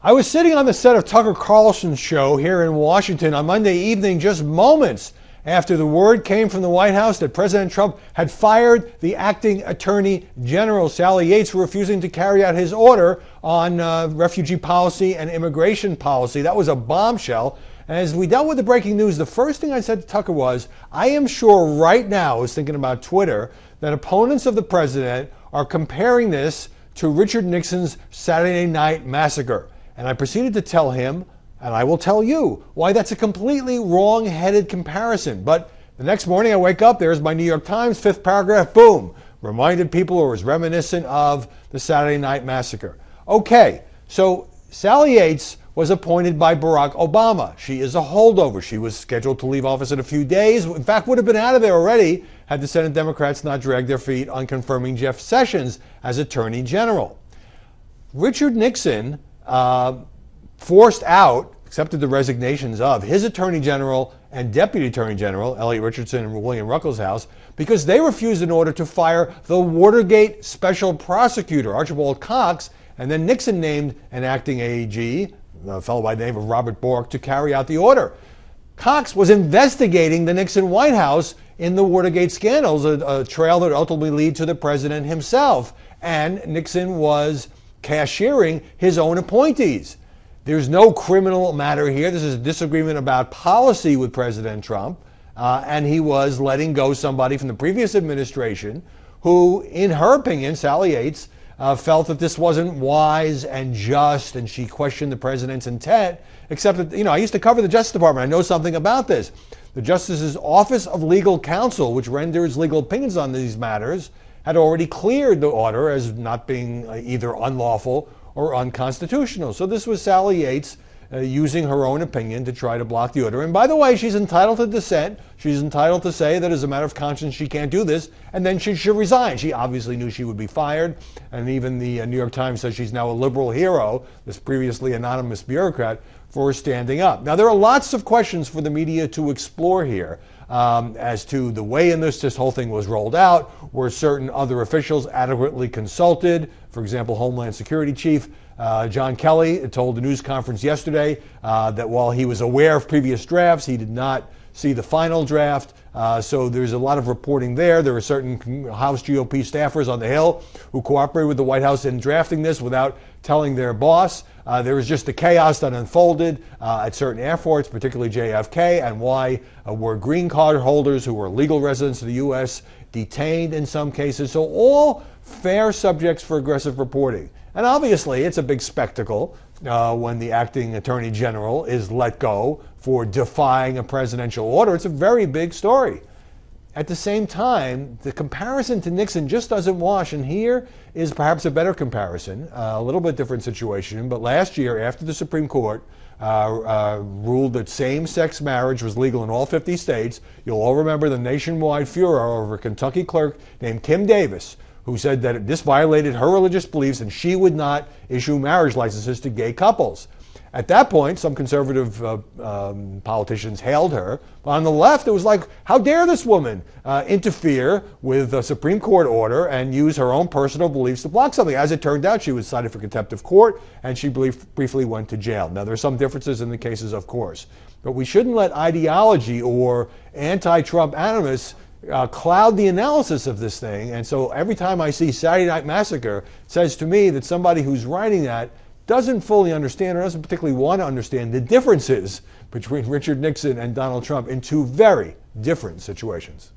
I was sitting on the set of Tucker Carlson's show here in Washington on Monday evening, just moments after the word came from the White House that President Trump had fired the acting Attorney General, Sally Yates, for refusing to carry out his order on refugee policy and immigration policy. That was a bombshell. And as we dealt with the breaking news, the first thing I said to Tucker was, I am sure right now, I was thinking about Twitter, that opponents of the president are comparing this to Richard Nixon's Saturday Night Massacre. And I proceeded to tell him, and I will tell you, why that's a completely wrong-headed comparison. But the next morning I wake up, there's my New York Times, fifth paragraph, boom, reminded people it was reminiscent of the Saturday Night Massacre. Okay, so Sally Yates was appointed by Barack Obama. She is a holdover. She was scheduled to leave office in a few days. In fact, would have been out of there already had the Senate Democrats not dragged their feet on confirming Jeff Sessions as Attorney General. Richard Nixon forced out, accepted the resignations of his Attorney General and Deputy Attorney General, Elliot Richardson and William Ruckelshaus, because they refused an order to fire the Watergate Special Prosecutor, Archibald Cox, and then Nixon named an acting AG, a fellow by the name of Robert Bork, to carry out the order. Cox was investigating the Nixon White House in the Watergate scandals, a trail that ultimately led to the president himself, and Nixon was cashiering his own appointees. There's no criminal matter here. This is a disagreement about policy with President Trump, and he was letting go somebody from the previous administration who, in her opinion, Sally Yates, felt that this wasn't wise and just, and she questioned the president's intent, except that, I used to cover the Justice Department. I know something about this. The Justice's Office of Legal Counsel, which renders legal opinions on these matters, had already cleared the order as not being either unlawful or unconstitutional. So this was Sally Yates using her own opinion to try to block the order. And by the way, she's entitled to dissent. She's entitled to say that as a matter of conscience she can't do this, and then she should resign. She obviously knew she would be fired, and even the New York Times says she's now a liberal hero, this previously anonymous bureaucrat, for standing up. Now, there are lots of questions for the media to explore here as to the way in this whole thing was rolled out. Were certain other officials adequately consulted? For example, Homeland Security Chief John Kelly told the news conference yesterday that while he was aware of previous drafts, he did not see the final draft. So there's a lot of reporting there. There are certain House GOP staffers on the Hill who cooperated with the White House in drafting this without telling their boss. There was just the chaos that unfolded at certain airports, particularly JFK, and why were green card holders who were legal residents of the U.S. detained in some cases. So all fair subjects for aggressive reporting. And obviously, it's a big spectacle when the acting Attorney General is let go for defying a presidential order. It's a very big story. At the same time, the comparison to Nixon just doesn't wash, and here is perhaps a better comparison, a little bit different situation, but last year, after the Supreme Court ruled that same-sex marriage was legal in all 50 states, you'll all remember the nationwide furor over a Kentucky clerk named Kim Davis, who said that this violated her religious beliefs and she would not issue marriage licenses to gay couples. At that point, some conservative politicians hailed her. But on the left, it was like, how dare this woman interfere with a Supreme Court order and use her own personal beliefs to block something? As it turned out, she was cited for contempt of court, and she briefly went to jail. Now, there are some differences in the cases, of course. But we shouldn't let ideology or anti-Trump animus cloud the analysis of this thing. And so every time I see Saturday Night Massacre, it says to me that somebody who's writing that doesn't fully understand or doesn't particularly want to understand the differences between Richard Nixon and Donald Trump in two very different situations.